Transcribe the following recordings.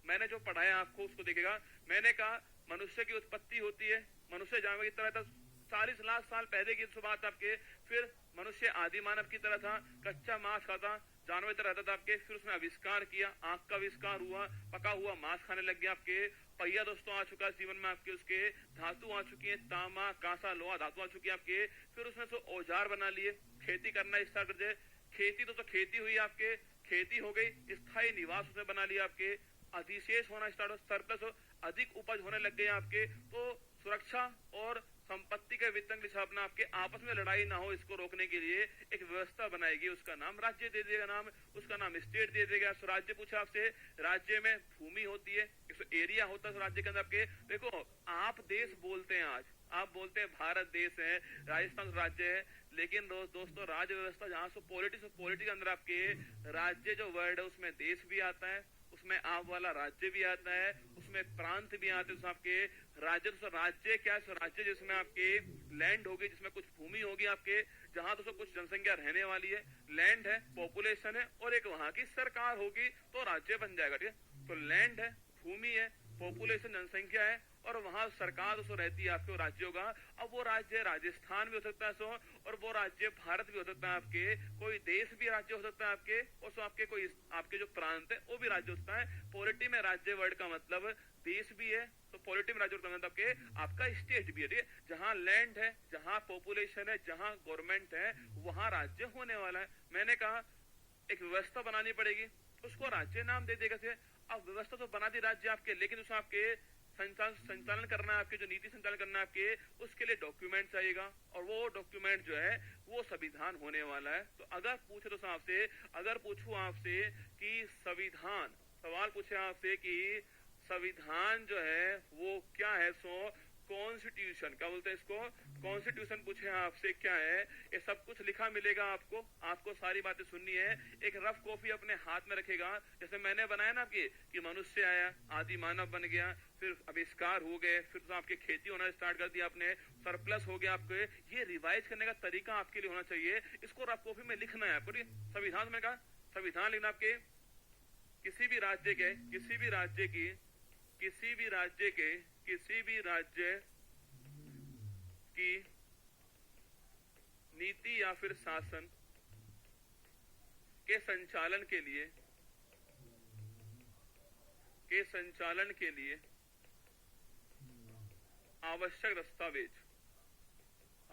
मैंने जो पढ़ाया आपको उसको देखिएगा। मैंने कहा मनुष्य की उत्पत्ति होती है, मनुष्य जानवर की तरह था 40 लाख साल पहले की बात आपके। फिर मनुष्य आदि मानव की तरह था, कच्चा मांस खाता, जानवर तरह रहता था आपके। फिर उसने आविष्कार किया, आंख का आविष्कार हुआ, पका हुआ मांस खाने लग गया आपके। पहिया दोस्तों आ चुका जीवन में आपके, उसके धातु आ चुकी है, तांबा कांसा लोहा धातु आ चुकी है आपके। फिर उसने औजार बना लिए, खेती करना स्टार्ट कर दिया। खेती तो खेती हुई आपके, खेती हो गई, स्थायी निवास उसने बना लिया आपके। अधिशेष होना स्टार्ट हो, सरप्लस अधिक उपज होने लग गए आपके। तो सुरक्षा और संपत्ति के वितरण की स्थापना आपके, आपस में लड़ाई ना हो इसको रोकने के लिए एक व्यवस्था बनाएगी, उसका नाम राज्य दे देगा, नाम उसका नाम स्टेट दे देगा। राज्य पूछा आपसे, राज्य में भूमि होती है, एरिया होता है राज्य के अंदर आपके। देखो आप देश बोलते हैं, आज आप बोलते हैं भारत देश है, राजस्थान राज्य है, लेकिन दोस्तों राज्य व्यवस्था जहां से पॉलिटिक्स के अंदर आपके राज्य जो वर्ड है उसमें देश भी आता है, उसमें आप वाला राज्य भी आता है, उसमें प्रांत भी आते हैं आपके। राज्य क्या है? राज्य जिसमें आपके लैंड होगी, जिसमें कुछ भूमि होगी आपके, जहां तो कुछ जनसंख्या रहने वाली है, लैंड है, पॉपुलेशन है और एक वहां की सरकार होगी तो राज्य बन जाएगा। ठीक है, तो लैंड है, भूमि है, पॉपुलेशन जनसंख्या है और वहां सरकार तो रहती है आपके राज्य होगा। अब वो राज्य राजस्थान भी हो सकता है और वो राज्य भारत भी हो सकता है आपके, कोई देश भी राज्य हो सकता है आपके, और आपके कोई आपके जो प्रांत है वो भी राज्य हो सकता है। पॉलिटी में राज्य वर्ड का मतलब देश भी है, तो पॉलिटी में राज्य का मतलब आपके आपका स्टेट भी है। ठीक है, जहां लैंड है, जहां पॉपुलेशन है, जहां गवर्नमेंट है, वहां राज्य होने वाला है। मैंने कहा एक व्यवस्था बनानी पड़ेगी, उसको राज्य नाम दे देगा। अब व्यवस्था तो बना दी राज्य आपके, लेकिन उसमें आपके संचालन करना है, आपके जो नीति संचालन करना है आपके, उसके लिए डॉक्यूमेंट चाहिएगा और वो डॉक्यूमेंट जो है वो संविधान होने वाला है। तो अगर पूछे तो आपसे, अगर पूछूं आपसे कि संविधान, सवाल पूछे आपसे कि संविधान जो है वो क्या है, कॉन्स्टिट्यूशन क्या बोलते हैं इसको, कॉन्स्टिट्यूशन पूछे आपसे क्या है, ये सब कुछ लिखा मिलेगा आपको। आपको सारी बातें सुननी है, एक रफ कॉपी अपने हाथ में रखेगा। जैसे मैंने बनाया ना आपके कि मनुष्य आया, आदि मानव बन गया, फिर आविष्कार हो गए, फिर तो आपकी खेती होना स्टार्ट कर दिया आपने, सरप्लस हो गया आपके। ये रिवाइज करने का तरीका आपके लिए होना चाहिए, इसको रफ कॉपी में लिखना है आपको। संविधान में कहा संविधान लिखना आपके किसी भी राज्य के, किसी भी राज्य की, किसी भी राज्य के, किसी भी राज्य की नीति या फिर शासन के संचालन के लिए, के संचालन के लिए आवश्यक दस्तावेज,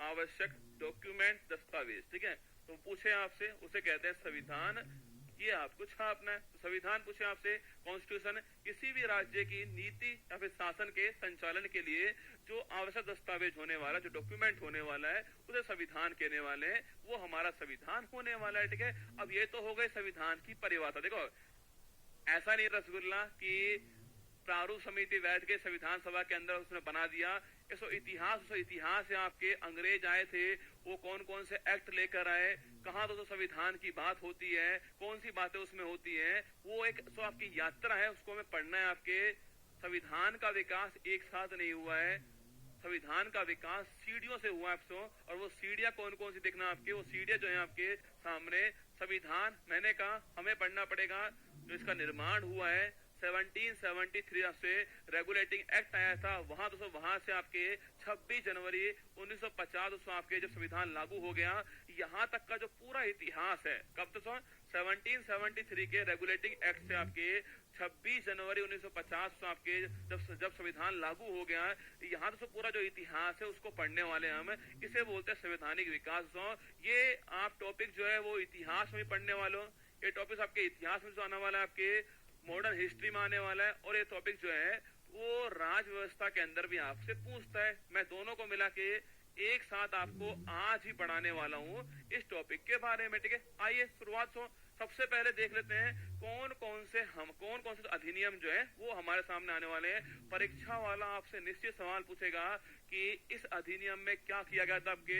आवश्यक डॉक्यूमेंट दस्तावेज। ठीक है, तो पूछे आपसे, उसे कहते हैं संविधान, ये आपको छापना है। तो संविधान पूछे आपसे, कॉन्स्टिट्यूशन, किसी भी राज्य की नीति या फिर शासन के संचालन के लिए जो आवश्यक दस्तावेज होने वाला, जो डॉक्यूमेंट होने वाला है, उसे संविधान कहने वाले हैं, वो हमारा संविधान होने वाला है। ठीक है, अब ये तो हो गई संविधान की परिभाषा। देखो ऐसा नहीं रसगुल्ला कि प्रारूप समिति बैठ के संविधान सभा के अंदर उसने बना दिया। इतिहास है आपके, अंग्रेज आए थे, वो कौन कौन से एक्ट लेकर आए, कहाँ तो संविधान की बात होती है, कौन सी बातें उसमें होती हैं, वो एक आपकी यात्रा है, उसको हमें पढ़ना है आपके। संविधान का विकास एक साथ नहीं हुआ है, संविधान का विकास सीढ़ियों से हुआ है। और वो सीढ़ियां कौन कौन सी देखना आपके, वो सीढ़ियां जो है आपके सामने। संविधान मैंने कहा हमें पढ़ना पड़ेगा, जो इसका निर्माण हुआ है 1773 से रेगुलेटिंग एक्ट आया था, वहां से आपके 26 जनवरी 1950 आपके जब संविधान लागू हो गया, यहाँ तक का जो पूरा इतिहास है, कब तक 1773 के रेगुलेटिंग एक्ट से आपके 26 जनवरी 1950 आपके जब संविधान लागू हो गया, यहाँ से पूरा जो इतिहास है उसको पढ़ने वाले हम, इसे बोलते हैं संवैधानिक विकास। ये आप टॉपिक जो है वो इतिहास में पढ़ने वालों, ये टॉपिक आपके इतिहास में जो आने वाला है, आपके मॉडर्न हिस्ट्री में आने वाला है, और ये टॉपिक जो है वो राज व्यवस्था के अंदर भी आपसे पूछता है। मैं दोनों को मिला के एक साथ आपको आज ही पढ़ाने वाला हूँ इस टॉपिक के बारे में। ठीक है, आइए शुरुआत हो। सबसे पहले देख लेते हैं कौन कौन से अधिनियम जो है वो हमारे सामने आने वाले हैं। परीक्षा वाला आपसे निश्चित सवाल पूछेगा कि इस अधिनियम में क्या किया गया था आपके।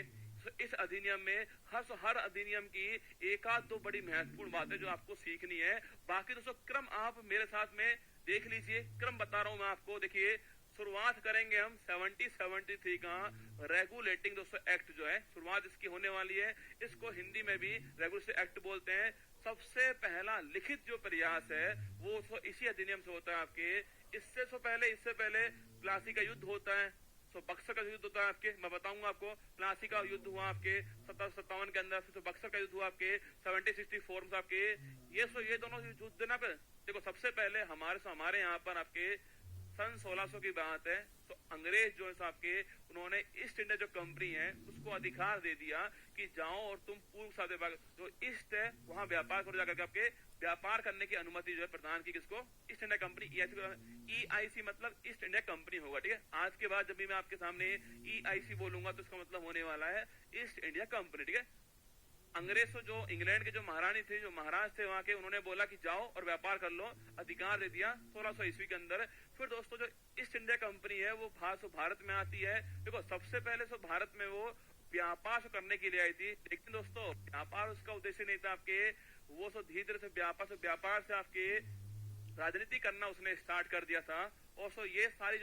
इस अधिनियम में हर अधिनियम की एक आध दो बड़ी महत्वपूर्ण बातें जो आपको सीखनी है। बाकी दोस्तों क्रम आप मेरे साथ में देख लीजिए, क्रम बता रहा हूं मैं आपको। देखिए शुरुआत करेंगे हम 1773 का रेगुलेटिंग दोस्तों एक्ट जो है, शुरुआत इसकी होने वाली है। इसको हिंदी में भी रेगुलेटिंग एक्ट बोलते हैं। सबसे पहला लिखित जो प्रयास है वो तो इसी अधिनियम से होता है आपके। इससे पहले प्लासी का युद्ध होता है, तो बक्सर का युद्ध होता है आपके। मैं बताऊंगा आपको, प्लासी का युद्ध हुआ आपके 1757 के अंदर, फिर बक्सर का युद्ध हुआ आपके 1764 में आपके। ये दोनों युद्ध ना, देखो सबसे पहले हमारे यहाँ पर आपके सन 1600 की बात है, तो अंग्रेज जो है आपके उन्होंने ईस्ट इंडिया जो कंपनी है उसको अधिकार दे दिया कि जाओ और तुम पूर्व साथ जो ईस्ट है वहां व्यापार करो, जाकर आपके व्यापार करने की अनुमति जो है प्रदान की किसको? East India company. EIC मतलब ईस्ट इंडिया कंपनी होगा, ठीक है। आज के बाद जब भी मैं आपके सामने EIC बोलूंगा तो इसका मतलब होने वाला है ईस्ट इंडिया कंपनी, ठीक है। अंग्रेज तो जो इंग्लैंड के जो महारानी थे, जो महाराज थे वहां के, उन्होंने बोला कि जाओ और व्यापार कर लो, अधिकार दे दिया 1600 ईस्वी के अंदर। फिर दोस्तों जो ईस्ट इंडिया कंपनी है वो भारत में आती है। देखो सबसे पहले तो भारत में वो व्यापार करने के लिए आई थी, लेकिन दोस्तों व्यापार उसका उद्देश्य नहीं था आपके। वो तो धीरे धीरे से व्यापार से आपके राजनीति करना उसने स्टार्ट कर दिया था। और सो ये सारी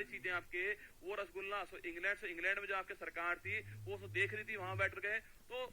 चीजें आपके वो रसगुल्ला इंग्लैंड में जो आपके सरकार थी वो तो देख रही थी, वहां बैठ गए। तो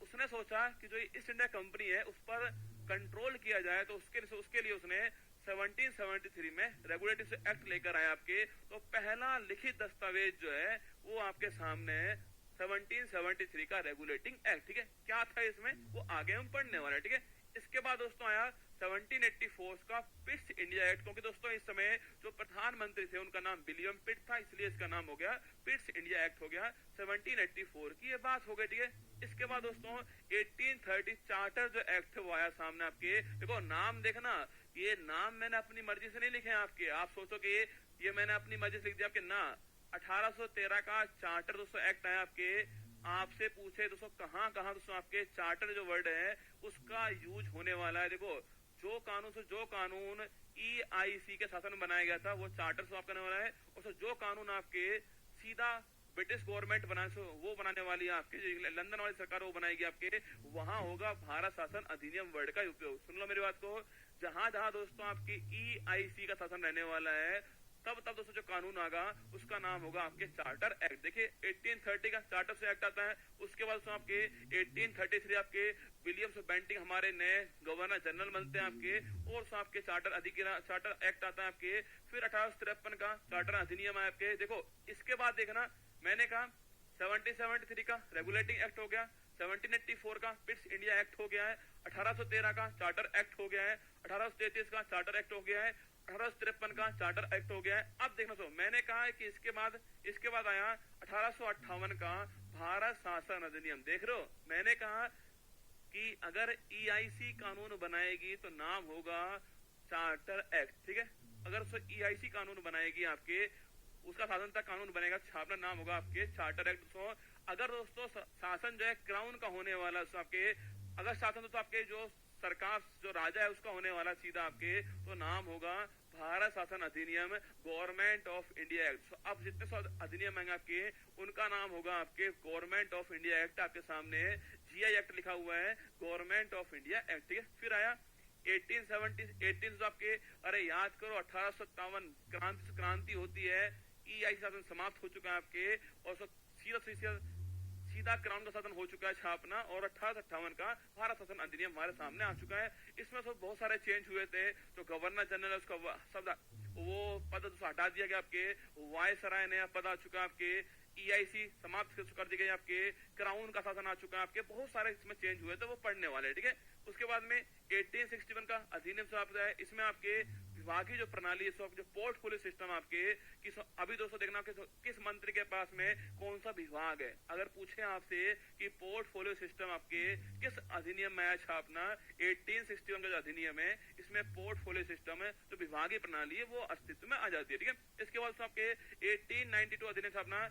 उसने सोचा कि जो ईस्ट इंडिया कंपनी है उस पर कंट्रोल किया जाए, तो उसके लिए उसने 1773 में रेगुलेटिव एक्ट लेकर आया आपके। तो पहला लिखित दस्तावेज जो है वो आपके सामने है 1773 का रेगुलेटिंग एक्ट, ठीक है। क्या था इसमें वो आगे हम पढ़ने वाले, ठीक है। इसके बाद दोस्तों आया 1784 का पिट्स इंडिया एक्ट, क्योंकि दोस्तों इस समय जो प्रधानमंत्री थे उनका नाम विलियम पिट था, इसलिए इसका नाम हो गया पिट्स इंडिया एक्ट हो गया। 1784 की ये बात हो गई, ठीक है। इसके बाद दोस्तों 1830 चार्टर जो एक्ट है वो आया सामने आपके। देखो नाम देखना, ये नाम मैंने अपनी मर्जी से नहीं लिखे आपके। आप सोचो कि ये मैंने अपनी मर्जी से लिख दिया आपके ना। 1813 का चार्टर दोस्तों एक्ट आया आपके। आपसे पूछे दोस्तों कहाँ दोस्तों आपके चार्टर जो वर्ड है उसका यूज होने वाला है। देखो जो कानून EIC के शासन में बनाया गया था वो चार्टर स्वैप करने वाला है, और जो कानून आपके सीधा ब्रिटिश गवर्नमेंट बनाने वाली है आपके, जो लंदन वाली सरकार वो बनाएगी आपके, वहां होगा भारत शासन अधिनियम वर्ड का उपयोग। सुन लो मेरी बात को, जहां दोस्तों आपकी EIC का शासन रहने वाला है तब दोस्तों जो कानून आगा उसका नाम होगा आपके चार्टर एक्ट। देखिए 1830 का चार्टर से एक्ट आता है, उसके बाद आपके 1833 आपके विलियम्स बेंटिंग हमारे नए गवर्नर जनरल बनते हैं आपके, और आपके चार्टर एक्ट आता है आपके। फिर 1853 का चार्टर अधिनियम है आपके। देखो इसके बाद देखना, मैंने कहा 1773 का रेगुलेटिंग एक्ट हो गया, 1784 का पिट्स इंडिया एक्ट हो गया है, 1813 का चार्टर एक्ट हो गया है, 1833 का चार्टर एक्ट हो गया है, 1853 का चार्टर एक्ट हो गया है। अब देखना तो मैंने कहा है कि इसके बाद आया 1858 का भारत शासन अधिनियम। देख रहे हो, मैंने कहा कि अगर EIC कानून बनाएगी तो नाम होगा चार्टर एक्ट, ठीक है। अगर EIC कानून बनाएगी आपके, उसका शासन तक कानून बनेगा, छापना नाम होगा आपके चार्टर एक्ट। तो अगर दोस्तों शासन जो है क्राउन का होने वाला आपके, अगर शासन तो आपके जो सरकार जो राजा है उसका होने वाला सीधा आपके, तो नाम होगा भारत शासन अधिनियम, गवर्नमेंट ऑफ इंडिया एक्ट। अब जितने अधिनियम है आपके उनका नाम होगा आपके गवर्नमेंट ऑफ इंडिया एक्ट। आपके सामने GI एक्ट लिखा हुआ है, गवर्नमेंट ऑफ इंडिया एक्ट, ठीक है। फिर आया 18 आपके, अरे याद करो 1857 क्रांति होती है, EIC शासन समाप्त हो चुका है आपके, और सीधा क्राउन का शासन हो चुका है छापना, और 1858 का भारत शासन अधिनियम हमारे सामने आ चुका है। इसमें तो बहुत सारे चेंज हुए थे। जो गवर्नर जनरल उसका वो पद हटा दिया गया आपके, वायसराय नया पद आ चुका है आपके, EIC समाप्त कर दी गई आपके, क्राउन का शासन आ चुका है आपके। बहुत सारे इसमें चेंज हुए थे, वो पढ़ने वाले, ठीक है। उसके बाद में 1861 का अधिनियम समाप्त है। इसमें आपके विभागीय जो प्रणाली है, जो पोर्टफोलियो सिस्टम आपके, अभी दोस्तों देखना किस मंत्री के पास में कौन सा विभाग है। अगर पूछे आपसे कि पोर्टफोलियो सिस्टम आपके किस अधिनियम में आया छापना, 1861 का जो अधिनियम है इसमें पोर्टफोलियो सिस्टम है, जो विभागीय प्रणाली है वो अस्तित्व में आ जाती है, ठीक है। इसके बाद आपके 1892 अधिनियम छापना,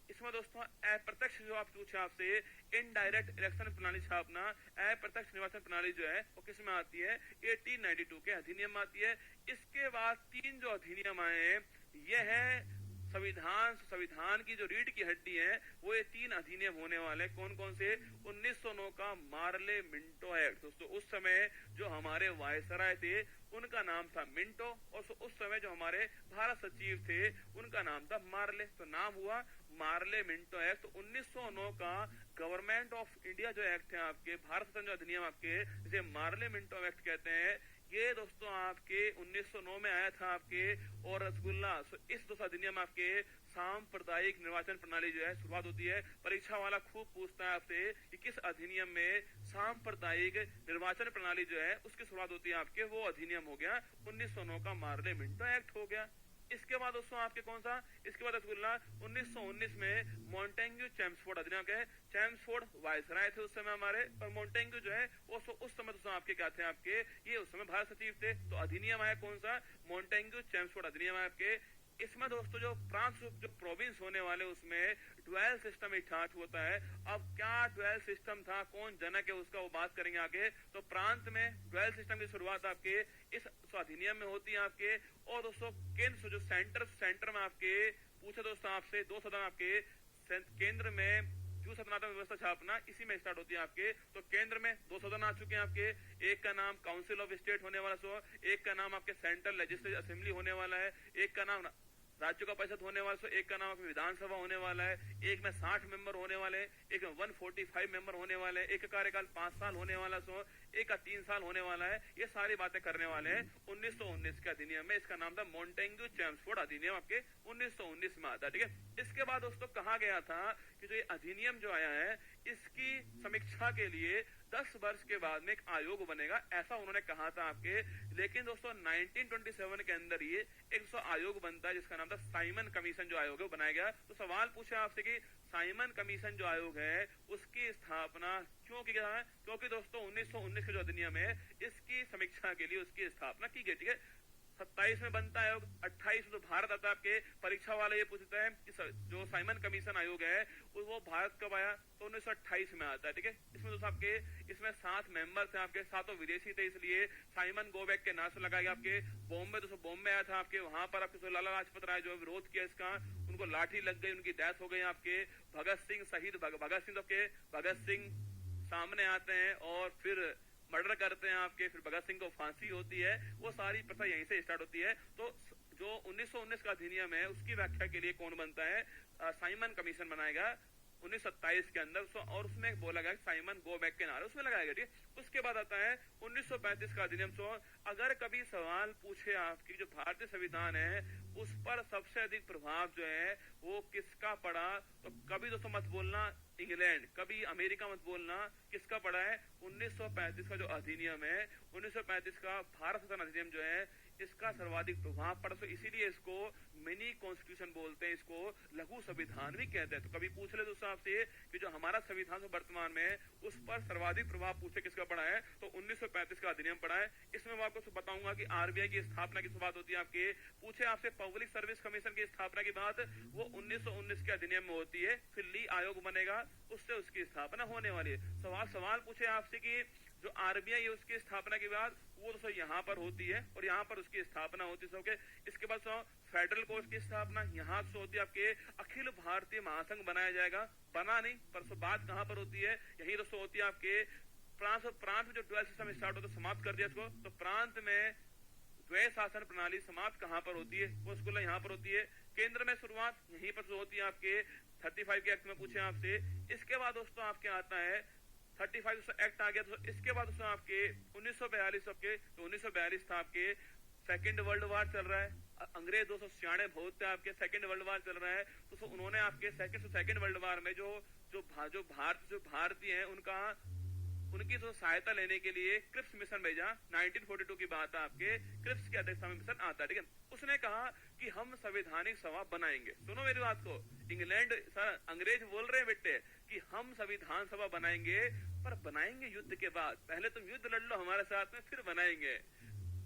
इसमें दोस्तों अप्रत्यक्ष जो आप पूछे आपसे इनडायरेक्ट इलेक्शन प्रणाली छापना, अप्रत्यक्ष निर्वाचन प्रणाली जो है वो किस में आती है, 1892 के अधिनियम में आती है। इसके बाद 3 जो अधिनियम आए हैं ये है संविधान की जो रीढ़ की हड्डी है, वो ये 3 अधिनियम होने वाले। कौन कौन से? 1909 का मार्ले मिंटो एक्ट। दोस्तों उस समय जो हमारे वायसराय थे उनका नाम था मिंटो, और उस समय जो हमारे भारत सचिव थे उनका नाम था मार्ले, तो नाम हुआ मार्ले मिंटो एक्ट। तो 1909 का गवर्नमेंट ऑफ इंडिया जो एक्ट है आपके, भारत शासन जो अधिनियम आपके, जिसे मार्ले मिंटो एक्ट कहते हैं, ये दोस्तों आपके 1909 में आया था आपके। और रसगुल्ला, इस दोस्तों अधिनियम आपके सांप्रदायिक निर्वाचन प्रणाली जो है शुरुआत होती है। परीक्षा वाला खूब पूछता है आपसे कि किस अधिनियम में सांप्रदायिक निर्वाचन प्रणाली जो है उसकी शुरुआत होती है आपके, वो अधिनियम हो गया 1909 का मार्ले मिंटो एक्ट हो गया। इसके बाद दोस्तों आपके कौन सा, इसके बाद रसगुल्ला 1919 में मॉन्टेग्यू चैम्सफोर्ड अधिनियम के, चैम्सफोर्ड वायसराय थे उस समय हमारे, और मॉन्टेग्यू जो है वो उस समय दोस्तों आपके क्या थे आपके, ये उस समय भारत सचिव थे। तो अधिनियम आया कौन सा, मॉन्टेग्यू चैम्सफोर्ड अधिनियम है आपके। इसमें दोस्तों जो प्रांत जो प्रोविंस होने वाले उसमें ड्वेल सिस्टम स्टार्ट होता है। अब क्या ड्वेल सिस्टम था, कौन जनक है उसका, वो बात करेंगे आगे। तो प्रांत में ड्वेल सिस्टम की शुरुआत आपके इस अधिनियम में होती है आपके। और दोस्तों केंद्र जो सेंटर में आपके पूछे दोस्तों आपसे, दो सदन आपके केंद्र में जो सदनात्मक व्यवस्था छापना इसी में स्टार्ट होती है आपके। तो केंद्र में दो सदन आ चुके हैं आपके, एक का नाम काउंसिल ऑफ स्टेट होने वाला, सो एक का नाम आपके सेंट्रल लेजिस्लेटिव असेंबली होने वाला है, एक का नाम राज्यों का परिषद होने वाला, सो एक का नाम आपकी विधानसभा होने वाला है। एक में 60 मेंबर होने वाले, एक में 145 मेंबर होने वाले, एक का कार्यकाल 5 साल होने वाला, सो एक का 3 साल होने वाला है। ये सारी बातें करने वाले हैं 1919 के अधिनियम में। इसका नाम था मॉन्टेग्यू चैम्सफोर्ड अधिनियम, आपके 1919 में आता है, ठीक है। इसके बाद दोस्तों कहा गया था कि जो ये अधिनियम जो आया है इसकी समीक्षा के लिए 10 वर्ष के बाद में एक आयोग बनेगा, ऐसा उन्होंने कहा था आपके। लेकिन दोस्तों 1927 के अंदर ये एक आयोग बनता है जिसका नाम था साइमन कमीशन जो आयोग है वो बनाया गया। तो सवाल पूछा आपसे कि साइमन कमीशन जो आयोग है उसकी स्थापना क्यों की गया है, क्योंकि दोस्तों 1919 का जो अधिनियम है इसकी समीक्षा के लिए उसकी स्थापना की गई, ठीक है। 27 में बनता है आयोग, 28 में तो भारत आता है आपके। परीक्षा वाले ये पूछते हैं कि जो साइमन कमीशन आयोग है वो भारत कब आया, तो 1928 में आता है, ठीक है। इसमें दोस्तों आपके इसमें 7 मेंबर थे आपके, 7 विदेशी थे, इसलिए साइमन गोबैक के नाम से लगाया गया आपके। बॉम्बे दोस्तों बॉम्बे आया था आपके, वहां पर आपके लाला लाजपत राय जो विरोध किया इसका, उनको लाठी लग गई, उनकी डेथ हो गई आपके। भगत सिंह शहीद, भगत सिंह के भगत सिंह सामने आते हैं और फिर मर्डर करते हैं आपके, फिर भगत सिंह को फांसी होती है। वो सारी प्रथा यहीं से स्टार्ट होती है। तो जो 1919 का अधिनियम है उसकी व्याख्या के लिए कौन बनता है, साइमन कमीशन बनाएगा 1927 के अंदर। और उसमें बोला गया साइमन गो बैक के नारे उसमें लगाया गया, ठीक। उसके बाद आता है 1935 का अधिनियम। अगर कभी सवाल पूछे आपकी जो भारतीय संविधान है उस पर सबसे अधिक प्रभाव जो है वो किसका पड़ा, तो कभी दोस्तों मत बोलना इंग्लैंड, कभी अमेरिका मत बोलना, किसका पड़ा है 1935 का जो अधिनियम है, 1935 का भारत शासन अधिनियम जो है इसका सर्वाधिक प्रभाव पड़ा। तो इसीलिए इसको मिनी कॉन्स्टिट्यूशन बोलते हैं, इसको लघु संविधान भी कहते हैं। तो कभी पूछ ले दोस्तों आपसे कि जो हमारा संविधान वर्तमान में उस पर सर्वाधिक प्रभाव पूछे किसका पड़ा है, तो 1935 का अधिनियम पड़ा है। इसमें मैं आपको बताऊंगा कि आरबीआई की स्थापना की शुरुआत होती है आपके। पूछे आपसे पब्लिक सर्विस कमीशन की स्थापना की बात, वो 1919 के अधिनियम में होती है। फिर ली आयोग बनेगा, उससे उसकी स्थापना होने वाली है। सवाल पूछे आपसे कि जो आरबीआई है उसकी स्थापना के बाद वो दोस्तों यहाँ पर होती है और यहाँ पर उसकी स्थापना होती है। इसके बाद फेडरल कोर्ट की स्थापना यहाँ से होती है आपके। अखिल भारतीय महासंघ बनाया जाएगा, बना नहीं पर बात कहाँ पर होती है, यही दोस्तों होती है आपके प्रांत में जो ड्वेल सिस्टम स्टार्ट होता है समाप्त कर दिया इसको। तो प्रांत में द्वैत शासन प्रणाली समाप्त कहाँ पर होती है, वो स्कूल यहाँ पर होती है। केंद्र में शुरुआत यहीं पर होती है आपके 35 के एक्ट में पूछे आपसे। इसके बाद दोस्तों आपके आता है 35 एक्ट आ गया। तो इसके बाद दोस्तों आपके 1942 आपके, तो 1942 था आपके सेकेंड वर्ल्ड वार चल रहा है। अंग्रेज दोस्तों सियाणे बहुत थे आपके, सेकेंड वर्ल्ड वार चल रहा है। तो उन्होंने आपके सेकेंड वर्ल्ड वार में जो भारतीय हैं उनकी तो सहायता लेने के लिए क्रिप्स मिशन भेजा। 1942 की बात है आपके, क्रिप्स की अध्यक्षता में मिशन आता है, ठीक है। उसने कहा कि हम संवैधानिक सभा बनाएंगे। सुनो मेरी बात को, इंग्लैंड सर अंग्रेज बोल रहे हैं बेटे कि हम संविधान सभा बनाएंगे, पर बनाएंगे युद्ध के बाद। पहले तुम युद्ध लड़ लो हमारे साथ में, फिर बनाएंगे।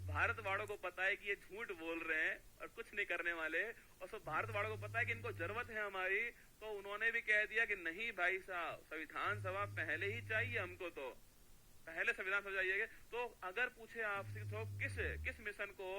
भारत वालों को पता है कि ये झूठ बोल रहे हैं और कुछ नहीं करने वाले, और सब भारत वालों को पता है कि इनको जरूरत है हमारी। तो उन्होंने भी कह दिया कि नहीं भाई साहब, संविधान सभा पहले ही चाहिए हमको, तो पहले संविधान सभा चाहिए। तो अगर पूछे आपसे तो किस मिशन को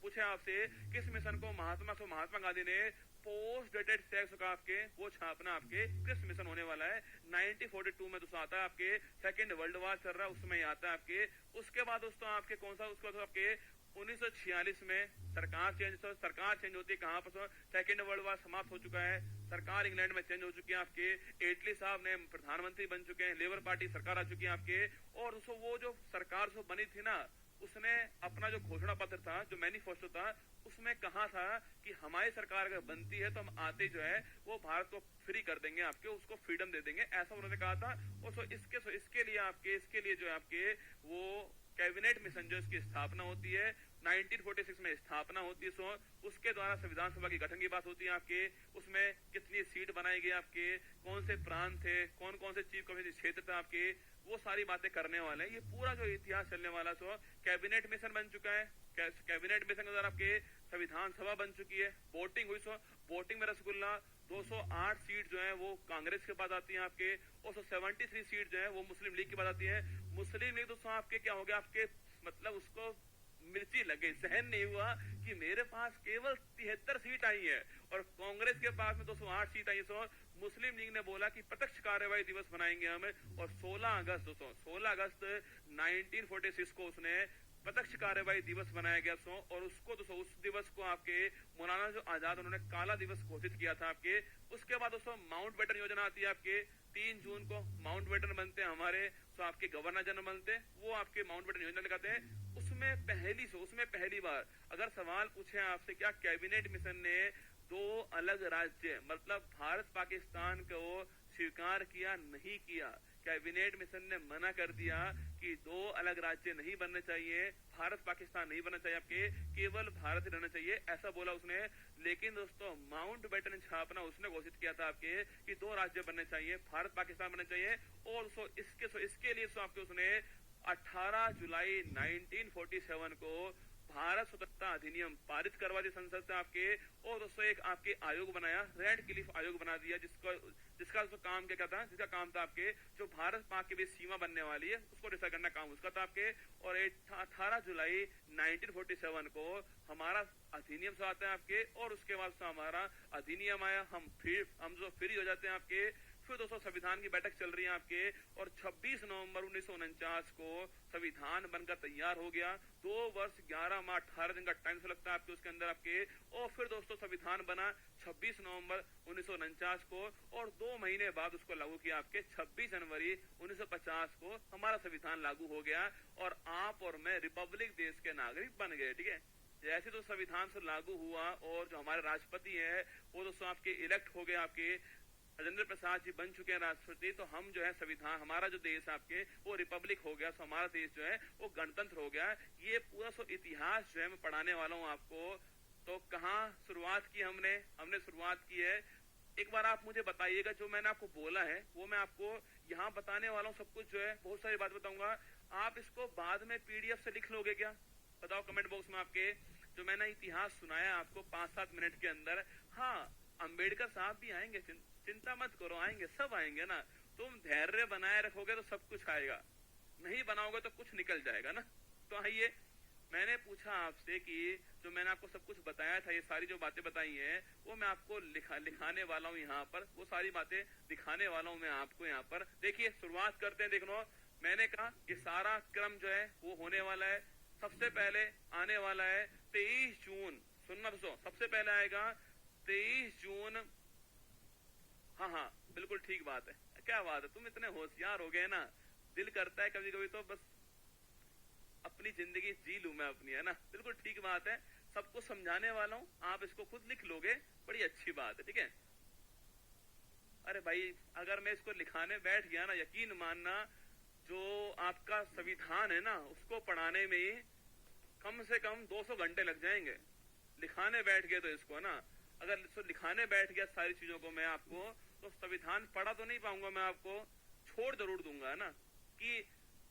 पूछे आपसे किस मिशन को महात्मा गांधी ने पोस्ट डेटेड टैक्स का आपके वो छापना आपके क्रिप्स मिशन होने वाला है 1942 में। दोस्तों आता है आपके सेकेंड वर्ल्ड वार चल रहा है उसमें आता है आपके। उसके बाद दोस्तों आपके कौन सा, उसके बाद आपके 1946 में सरकार चेंज होती है। कहाँ पर? सेकेंड वर्ल्ड वॉर समाप्त हो चुका है, सरकार इंग्लैंड में चेंज हो चुकी है आपके, एटली साहब ने प्रधानमंत्री बन चुके हैं, लेबर पार्टी सरकार आ चुकी है आपके, और उसको वो जो सरकार जो बनी थी ना, उसने अपना जो घोषणा पत्र था, जो मैनिफेस्टो था, उसमें कहा था कि हमारी सरकार अगर बनती है तो हम आते जो है वो भारत को फ्री कर देंगे आपके, उसको फ्रीडम दे देंगे, ऐसा उन्होंने कहा था। और इसके लिए जो है आपके वो कैबिनेट मिशन जो इसकी स्थापना होती है 1946 में स्थापना होती है। उसके द्वारा संविधान सभा की गठन की बात होती है आपके, उसमें कितनी सीट बनाई गई आपके, कौन से प्रांत थे, कौन कौन से चीफ कमिश्नर क्षेत्र थे आपके, वो सारी बातें करने वाले हैं। ये पूरा जो इतिहास चलने वाला कैबिनेट मिशन बन चुका है। कैबिनेट मिशन के द्वारा आपके संविधान सभा बन चुकी है, वोटिंग हुई। वोटिंग में रसगुल्ला 208 सीट जो है वो कांग्रेस के पास आती है आपके, और 73 सीट जो है वो मुस्लिम लीग के पास आती है। मुस्लिम लीग दोस्तों आपके क्या हो गया आपके, मतलब उसको मिर्ची लगे, सहन नहीं हुआ कि मेरे पास केवल 73 सीट आई है और कांग्रेस के पास में 208 सीट आई है। मुस्लिम लीग ने बोला कि प्रत्यक्ष कार्यवाही दिवस मनाएंगे हम, और 16 अगस्त 1946 को उसने प्रत्यक्ष कार्यवाही दिवस बनाया गया। और उसको उस दिवस को आपके मौलाना जो आजाद उन्होंने काला दिवस घोषित किया था आपके। उसके बाद दोस्तों माउंट बेटन योजना आती है आपके, 3 जून को माउंट बेटन बनते हैं हमारे, तो आपके गवर्नर जनरल बनते हैं, वो आपके माउंट बेटन योजना लगाते हैं। उसमें पहली बार अगर सवाल पूछे आपसे क्या कैबिनेट मिशन ने 2 अलग राज्य मतलब भारत पाकिस्तान को स्वीकार किया? नहीं किया। कैबिनेट मिशन ने मना कर दिया कि 2 अलग राज्य नहीं बनने चाहिए, भारत पाकिस्तान नहीं बनना चाहिए आपके, केवल भारत रहना चाहिए, ऐसा बोला उसने। लेकिन दोस्तों माउंट बेटन छापना उसने घोषित किया था आपके कि 2 राज्य बनने चाहिए, भारत पाकिस्तान बनने चाहिए। और इसके लिए आपके उसने 18 जुलाई 1947 को भारत स्वतंत्रता अधिनियम पारित करवा दी संसद से आपके। और दोस्तों एक आपके आयोग बनाया, रेड क्लिफ आयोग बना दिया, जिसका काम क्या था? जिसका काम था आपके जो भारत पाक के बीच सीमा बनने वाली है उसको डिसाइड करना काम उसका था आपके। और 18 जुलाई 1947 को हमारा अधिनियम से आता है आपके, और उसके बाद हमारा अधिनियम आया, हम जो फ्री हो जाते हैं आपके। फिर दोस्तों संविधान की बैठक चल रही है आपके, और 26 नवंबर 1949 को संविधान बनकर तैयार हो गया। 2 वर्ष 11 माह 18 दिन का टाइम से लगता है आपके उसके अंदर आपके। और फिर दोस्तों संविधान बना 26 नवंबर 1949 को, और 2 महीने बाद उसको लागू किया आपके 26 जनवरी 1950 को हमारा संविधान लागू हो गया, और आप और मैं रिपब्लिक देश के नागरिक बन गए। ठीक है, जैसे तो संविधान से लागू हुआ और जो हमारे राष्ट्रपति है वो दोस्तों आपके इलेक्ट हो गए, आपके राजेंद्र प्रसाद जी बन चुके हैं राष्ट्रपति, तो हम जो है संविधान हमारा जो देश आपके वो रिपब्लिक हो गया, तो हमारा देश जो है वो गणतंत्र हो गया। ये पूरा इतिहास जो है मैं पढ़ाने वाला हूँ आपको। तो कहाँ शुरुआत की हमने शुरुआत की है, एक बार आप मुझे बताइएगा जो मैंने आपको बोला है वो मैं आपको यहाँ बताने वाला हूँ। सब कुछ जो है बहुत सारी बात बताऊंगा, आप इसको बाद में PDF से लिख लोगे क्या? बताओ कमेंट बॉक्स में आपके। जो मैंने इतिहास सुनाया आपको 5-7 मिनट के अंदर, हाँ अंबेडकर साहब भी आएंगे, चिंता मत करो, आएंगे, सब आएंगे ना। तुम धैर्य बनाए रखोगे तो सब कुछ आएगा, नहीं बनाओगे तो कुछ निकल जाएगा ना। तो आइए, मैंने पूछा आपसे कि जो मैंने आपको सब कुछ बताया था, ये सारी जो बातें बताई हैं वो मैं आपको लिखाने वाला हूँ यहाँ पर, वो सारी बातें दिखाने वाला हूँ मैं आपको यहाँ पर। देखिए शुरुआत करते हैं। देख लो, मैंने कहा ये सारा क्रम जो है वो होने वाला है। सबसे पहले आने वाला है 23 जून, सुनना दोस्तों, सबसे पहले आएगा 23 जून। हाँ बिल्कुल ठीक बात है, क्या बात है, तुम इतने होशियार हो गए ना। दिल करता है कभी कभी तो बस अपनी जिंदगी जी लूं मैं अपनी, है ना। बिल्कुल ठीक बात है, सबको समझाने वाला हूँ, आप इसको खुद लिख लोगे, बड़ी अच्छी बात है। ठीक है, अरे भाई अगर मैं इसको लिखाने बैठ गया ना, यकीन मानना जो आपका संविधान है ना उसको पढ़ाने में ही कम से कम 200 घंटे लग जाएंगे। लिखाने बैठ गए तो इसको ना, अगर इसको लिखाने बैठ गया सारी चीजों को मैं आपको, तो संविधान पढ़ा तो नहीं पाऊंगा मैं आपको, छोड़ जरूर दूंगा, है ना। कि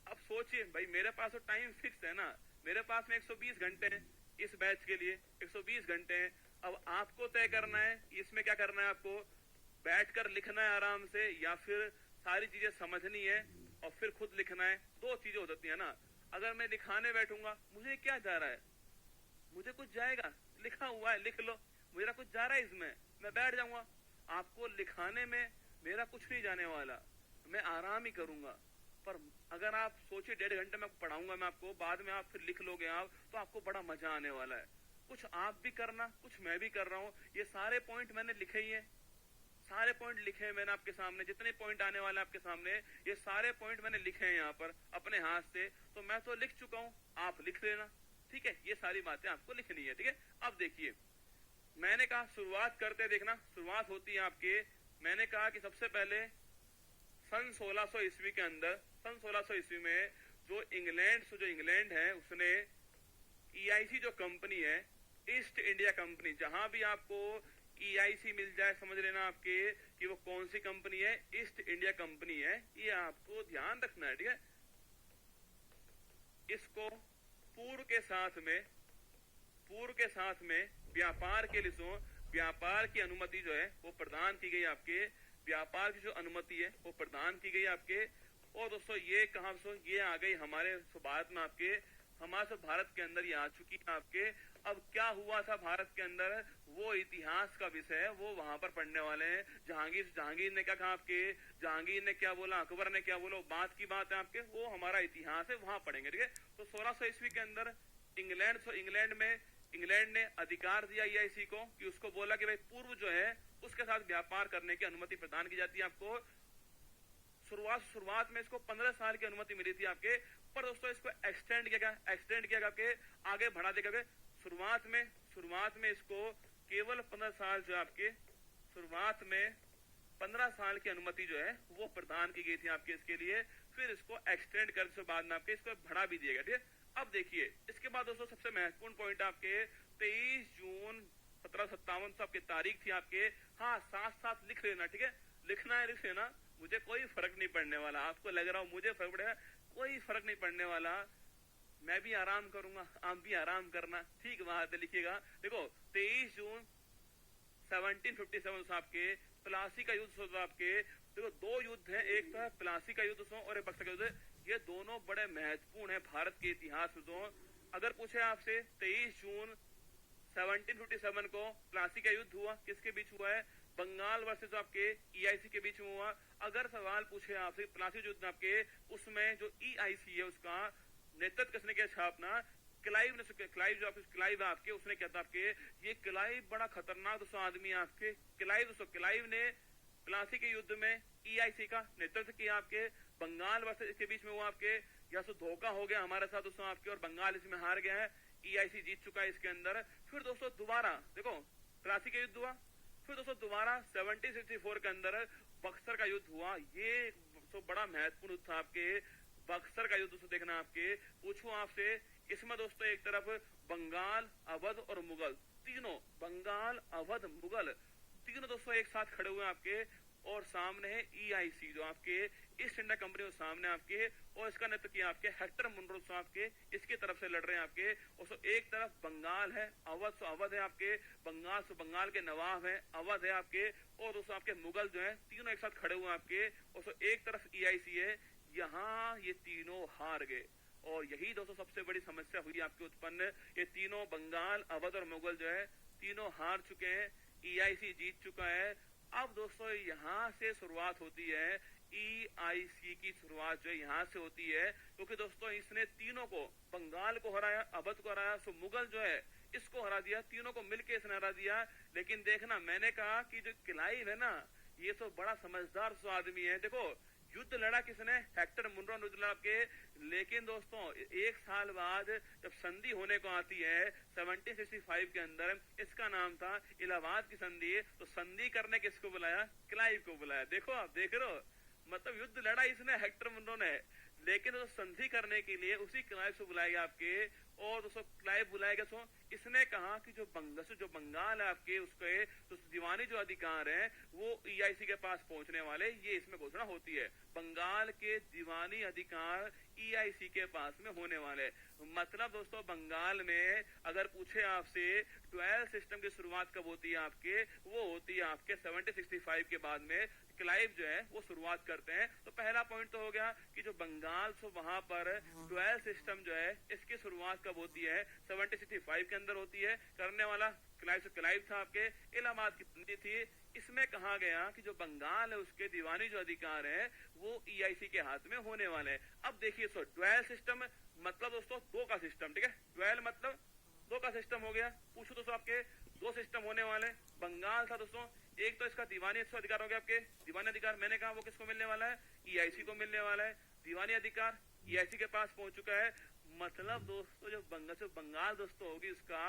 अब सोचिए भाई, मेरे पास तो टाइम फिक्स है ना, मेरे पास में 120 घंटे हैं इस बैच के लिए, 120 घंटे हैं। अब आपको तय करना है इसमें क्या करना है, आपको बैठकर लिखना है आराम से, या फिर सारी चीजें समझनी है और फिर खुद लिखना है। 2 चीजें हो जाती है ना। अगर मैं लिखाने बैठूंगा, मुझे क्या जा रहा है, मुझे कुछ जाएगा, लिखा हुआ है लिख लो, मेरा कुछ जा रहा है इसमें, मैं बैठ जाऊंगा। आपको लिखाने में मेरा कुछ नहीं जाने वाला, मैं आराम ही करूंगा। पर अगर आप सोचिए 1.5 घंटे में पढ़ाऊंगा मैं आपको, बाद में आप फिर लिख लोगे आप, तो आपको बड़ा मजा आने वाला है। कुछ आप भी करना, कुछ मैं भी कर रहा हूँ। ये सारे पॉइंट मैंने लिखे ही हैं, सारे पॉइंट लिखे हैं मैंने आपके सामने, जितने पॉइंट आने वाले आपके सामने ये सारे पॉइंट मैंने लिखे हैं यहाँ पर अपने हाथ से। तो मैं तो लिख चुका हूँ, आप लिख लेना, ठीक है। ये सारी बातें आपको लिखनी है, ठीक है। अब देखिए, मैंने कहा शुरुआत करते, देखना शुरुआत होती है आपके, मैंने कहा कि सबसे पहले सन 1600 ईस्वी के अंदर, सन 1600 ईस्वी में जो इंग्लैंड है उसने EIC जो कंपनी है, ईस्ट इंडिया कंपनी, जहां भी आपको EIC मिल जाए समझ लेना आपके कि वो कौन सी कंपनी है, ईस्ट इंडिया कंपनी है। ये आपको ध्यान रखना है, ठीक है। इसको पूर्व के साथ में व्यापार के लिए, व्यापार की अनुमति जो है वो प्रदान की गई आपके, व्यापार की जो अनुमति है वो प्रदान की गई आपके। और दोस्तों ये कहा, ये आ गई हमारे भारत में आपके, हमारे भारत के अंदर ये आ चुकी है आपके। अब क्या हुआ था भारत के अंदर, वो इतिहास का विषय है, वो वहां पर पढ़ने वाले हैं। जहांगीर ने क्या कहा आपके, जहांगीर ने क्या बोला, अकबर ने क्या बोला, बात की बात है आपके, वो हमारा इतिहास है, वहां पढ़ेंगे, ठीक है। तो 1600 ईस्वी के अंदर इंग्लैंड ने अधिकार दिया EIC को, कि उसको बोला कि भाई पूर्व जो है उसके साथ व्यापार करने की अनुमति प्रदान की जाती है आपको। शुरुआत में इसको 15 साल की अनुमति मिली थी आपके, पर दोस्तों इसको एक्सटेंड किया आपके, आगे बढ़ा देगा। शुरुआत में इसको केवल 15 साल जो आपके, शुरुआत में 15 साल की अनुमति जो है वो प्रदान की गई थी आपके इसके लिए। फिर इसको एक्सटेंड करने के बाद में आपके इसको बढ़ा भी दिया गया, ठीक है। अब देखिए इसके बाद दोस्तों सबसे महत्वपूर्ण पॉइंट आपके 23 जून 1757 आपकी तारीख थी आपके। हाँ, साथ लिख लेना, ठीक है, लिखना है, लिख लेना, मुझे कोई फर्क नहीं पड़ने वाला। आपको लग रहा हो मुझे फर्क पड़ेगा, कोई फर्क नहीं पड़ने वाला, मैं भी आराम करूंगा, आप भी आराम करना, ठीक। वहां पे लिखिएगा, देखो 23 जून 1757 आपके प्लासी का युद्ध आपके। देखो 2 युद्ध हैं, एक तो है प्लासी का युद्ध और एक बक्सर का युद्ध। ये दोनों बड़े महत्वपूर्ण है भारत के इतिहास में। अगर पूछे आपसे 23 जून 1757 को प्लासी का युद्ध हुआ, किसके बीच हुआ है, बंगाल वर्सेस आपके EIC के बीच में हुआ। अगर सवाल पूछे आपसे प्लासी युद्ध आपके, उसमें जो EIC है उसका नेतृत्व किसने किया था अपना, क्लाइव है आपके, उसने क्या था आपके। ये क्लाइव बड़ा खतरनाक दोस्तों आदमी है आपके। क्लाइव ने प्लासी के युद्ध में EIC का नेतृत्व किया आपके। बंगाल वर्सेस के बीच में हुआ आपके, या तो धोखा हो गया हमारे साथ दोस्तों आपके, और बंगाल इसमें हार गया है, EIC जीत चुका है इसके अंदर। फिर दोस्तों दोबारा देखो प्लासी का युद्ध हुआ, फिर दोस्तों दोबारा 1764 के अंदर बक्सर का युद्ध हुआ। ये तो बड़ा महत्वपूर्ण युद्ध था आपके, बक्सर का युद्ध देखना आपके। पूछूं आपसे, इसमें दोस्तों एक तरफ बंगाल, अवध और मुगल, तीनों बंगाल, अवध, मुगल तीनों दोस्तों एक साथ खड़े हुए आपके, और सामने है EIC जो आपके ईस्ट इंडिया कंपनी सामने आपके, और इसका नेतृत्व किया आपके हेक्टर मुनरो आपके, इसकी तरफ से लड़ रहे हैं आपके। और एक तरफ बंगाल है, अवध है आपके, बंगाल के नवाब है, अवध है आपके, और दोस्तों आपके मुगल जो है, तीनों एक साथ खड़े हुए आपके। और एक तरफ EIC है, यहाँ ये तीनों हार गए, और यही दोस्तों सबसे बड़ी समस्या हुई आपके उत्पन्न। ये तीनों बंगाल, अवध और मुगल जो है तीनों हार चुके हैं, EIC जीत चुका है। अब दोस्तों यहाँ से शुरुआत होती है, EIC की शुरुआत जो है यहाँ से होती है, क्योंकि दोस्तों इसने तीनों को, बंगाल को हराया, अवध को हराया, सो मुगल जो है इसको हरा दिया, तीनों को मिलकर इसने हरा दिया। लेकिन देखना, मैंने कहा कि जो क्लाइव है ना, ये तो बड़ा समझदार सो आदमी है। देखो युद्ध लड़ा किसने, हेक्टर मुनरो युद्ध लड़ा के। लेकिन दोस्तों 1 साल बाद जब संधि होने को आती है 1765 के अंदर, इसका नाम था इलाहाबाद की संधि, तो संधि करने किसको बुलाया, क्लाइव को बुलाया। देखो आप देख रहे हो, मतलब युद्ध लड़ा इसने हेक्टर मुनरो ने, लेकिन तो संधि करने के लिए उसी क्लाइव से बुलाया गया आपके। और दोस्तों क्लाइव बुलाया गया, इसने कहा कि जो बंगाल है आपके, उसके तो दीवानी जो अधिकार है वो EIC के पास पहुंचने वाले, ये इसमें घोषणा होती है, बंगाल के दीवानी अधिकार EIC के पास में होने वाले। मतलब दोस्तों बंगाल में अगर पूछे आपसे ड्वेल सिस्टम की शुरुआत कब होती है आपके, वो होती है आपके 1765 के बाद में क्लाइव जो है वो शुरुआत करते हैं। तो पहला पॉइंट तो हो गया कि जो बंगाल से वहां पर ड्वेल सिस्टम जो है इसकी शुरुआत कब होती है, 1765 के अंदर होती है। करने वाला क्लाइव था आपके इलाहाबाद की पंडित थी। इसमें कहा गया कि जो बंगाल है उसके दीवानी जो अधिकार है वो ईआईसी के हाथ में होने वाले हैं। अब देखिए सो ड्वेल सिस्टम मतलब दोस्तों दो का सिस्टम, ठीक है, ड्वेल मतलब दो का सिस्टम हो गया। पूछो दोस्तों आपके दो सिस्टम होने वाले। बंगाल था दोस्तों, एक तो इसका दीवानी अधिकार हो गया आपके, दीवानी अधिकार मैंने कहा वो किसको मिलने वाला है, ईआईसी को मिलने वाला है। दीवानी अधिकार ईआईसी के पास पहुंच चुका है। मतलब दोस्तों जो बंगाल दोस्तों होगी उसका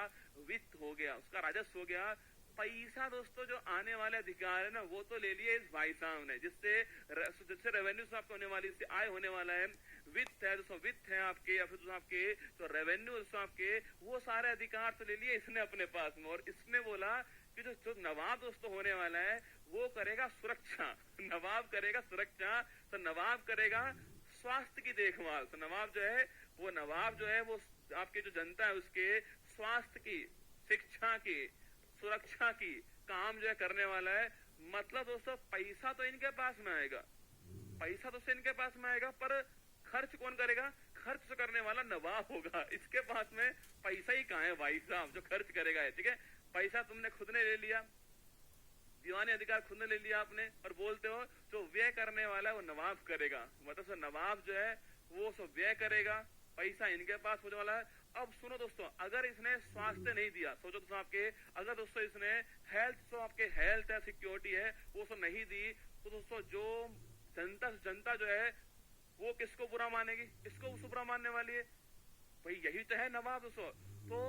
वित्त हो गया, उसका राजस्व हो गया। पैसा दोस्तों जो आने वाले अधिकार है ना वो तो ले लिए इस भाई साहब ने, जिससे रेवेन्यू आपको होने वाली, इससे आय होने वाला है। वित्त है दोस्तों, वित्त है आपके या फिर दोस्तों आपके तो रेवेन्यू दोस्तों आपके, वो सारे अधिकार तो ले लिए इसने अपने पास में। और इसने बोला कि जो नवाब दोस्तों होने वाला है वो करेगा सुरक्षा, नवाब करेगा सुरक्षा, तो नवाब करेगा स्वास्थ्य की देखभाल। तो नवाब जो है वो आपके जो जनता है उसके स्वास्थ्य की, शिक्षा की, सुरक्षा की काम जो है करने वाला है। मतलब दोस्तों पैसा तो इनके पास में आएगा, पैसा तो इनके पास में आएगा, पर खर्च कौन करेगा, खर्च तो करने वाला नवाब होगा। इसके पास में पैसा ही कहाँ है भाई साहब जो खर्च करेगा है, ठीक है। पैसा तुमने खुद ने ले लिया, दीवानी अधिकार खुद ने ले लिया आपने, और बोलते हो जो व्यय करने वाला है वो नवाब करेगा। मतलब नवाब जो है वो व्यय करेगा, पैसा इनके पास होने वाला है। अब सुनो दोस्तों, अगर इसने स्वास्थ्य नहीं दिया, सोचो दोस्तों आपके, अगर दोस्तों इसने हेल्थ, तो आपके हेल्थ है, सिक्योरिटी है, वो सब नहीं दी, तो दोस्तों जो जनता जो है वो किसको बुरा मानेगी, किसको बुरा मानने वाली है, भाई यही तो है नवाब दोस्तों। तो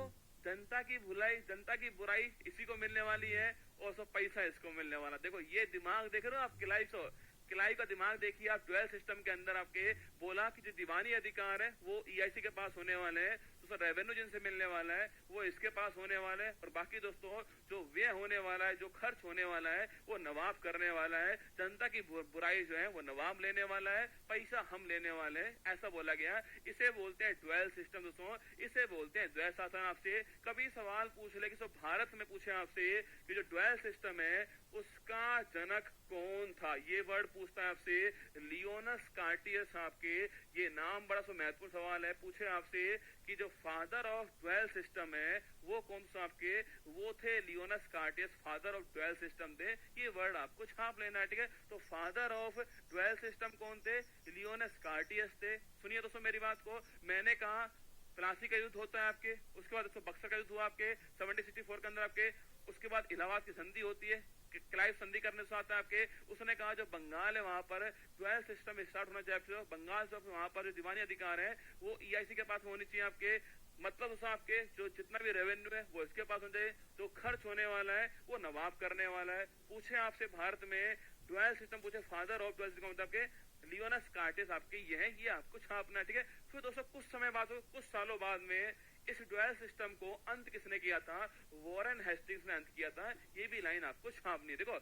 जनता की भलाई, जनता की बुराई इसी को मिलने वाली है, और सब पैसा इसको मिलने वाला। देखो ये दिमाग देख रहे हो आप, क्लाइव का दिमाग देखिए आप। ड्वेल सिस्टम के अंदर आपके बोला कि जो दीवानी अधिकार है वो ईआईसी के पास होने वाले हैं, तो सर रेवेन्यू जिनसे मिलने वाला है वो इसके पास होने वाला है, और बाकी दोस्तों जो व्यय होने वाला है, जो खर्च होने वाला है वो नवाब करने वाला है। जनता की बुराई जो है वो नवाब लेने वाला है, पैसा हम लेने वाले हैं, ऐसा बोला गया। इसे बोलते हैं ड्वेल सिस्टम दोस्तों, इसे बोलते हैं द्वैत शासन। आपसे कभी सवाल पूछ ले कि भारत में पूछे आपसे कि जो ड्वेल सिस्टम है उसका जनक कौन था, ये वर्ड पूछता है आपसे लियोनस कार्टियस। आपके ये नाम बड़ा महत्वपूर्ण सवाल है। पूछे आपसे कि जो फादर ऑफ ड्वेल सिस्टम है वो कौन सा आपके, वो थे लियोनस कार्टियस, फादर ऑफ ड्वेल सिस्टम थे। ये वर्ड आपको छाप लेना है, ठीक है। तो फादर ऑफ ड्वेल सिस्टम कौन थे, लियोनस कार्टियस थे। सुनिए दोस्तों मेरी बात को, मैंने कहा प्लासी का युद्ध होता है आपके, उसके बाद बक्सर का युद्ध हुआ आपके 1764 के अंदर आपके, उसके बाद इलाहाबाद की संधि होती है, क्लाइव संधि करने से आता है आपके। उसने कहा जो बंगाल है वहां पर ड्वेल सिस्टम स्टार्ट होना चाहिए, बंगाल से वहां पर जो दीवानी अधिकार है वो ईआईसी के पास होनी चाहिए आपके। मतलब दोस्तों आपके जो जितना भी रेवेन्यू है वो इसके पास होना चाहिए, जो खर्च होने वाला है वो नवाब करने वाला है। पूछे आपसे भारत में ड्वेल सिस्टम, पूछे फादर ऑफ ड्वेल सिस्टम मतलब के लियोनस कार्टियस आपके ये है, ये आपको छापना है, ठीक है। फिर दोस्तों कुछ समय बाद, कुछ सालों बाद में इस ड्वेल सिस्टम को अंत किसने किया था, वॉरेन हेस्टिंग्स ने अंत किया था। ये भी लाइन आपको छापनी है। देखो